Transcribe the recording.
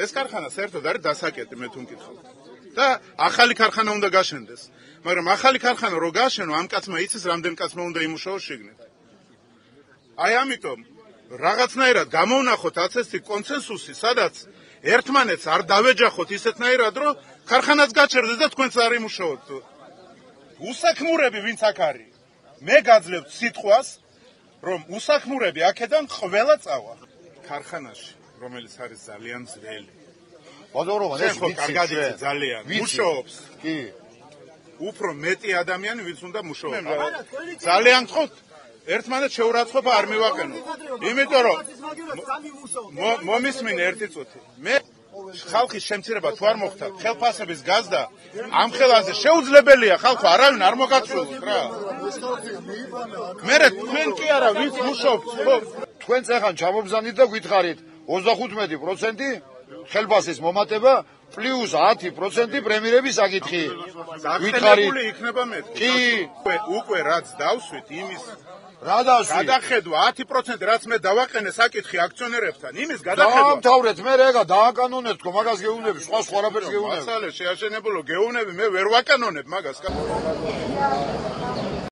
ეს ქარხანა საერთოდ არის დასაკეტი მე თუ მკითხავთ. და ახალი ქარხანა უნდა გაშენდეს. მაგრამ ახალი ქარხანა რო გაშენო, ამ კაცმა იცის რამდენ კაცმა უნდა იმუშაოს შიგნით. აი ამიტომ რაღაცნაირად გამოვნახოთ აცესტი კონსენსუსი, სადაც ერთმანეთს არ დავეჯახოთ ისეთნაირად, რომ ქარხანაც გაჩერდეს და თქვენც არ იმუშაოთ. უსაქმურები ვინც აქ არის, მე გაძლევთ სიტყვას, რომ უსაქმურები აქედან ყველა წავა ქარხანაში, რომელიც არის ძალიან ძველი. ბაზარობა ეს კარგად იცი ძალიან მუშაობს. კი. უფრო მეტი ადამიანი ვინც უნდა მუშაობს. ძალიან გთხოვთ ერთმანეთს შეურაცხყოფა არ მივაყენოთ. იმიტომ რომ მომისმინე ერთი წუთი. მე ხალხის შემცირება თუ არ მოხდა, ხელფასების გაზდა ამ ხელაზე შეუძლებელია ხალხო არავინ არ მოგაცვლოთ რა. მე თქვენ კი არა ვინც მუშაობს, ხო? თქვენ წეხან ჩამობზანით და გითხარით 35% ხელფასის მომატება პლუს 10% პრემიერების საკითხი. გითხარით იქნება მეთქი. კი, უკვე რაც დავსვით იმის რა დავსვით? გადახედვა 10% რაც მე დავაყენე საკითხი აქციონერებთან, იმის გადახედვა. დაამთავრეთ, მე რეგა დააკანონეთ თქო, მაგას გეუნები, სხვა რაფერს გეუნები. მასალე შეაშენებულო გეუნები, მე ვერ ვაკანონებ მაგას.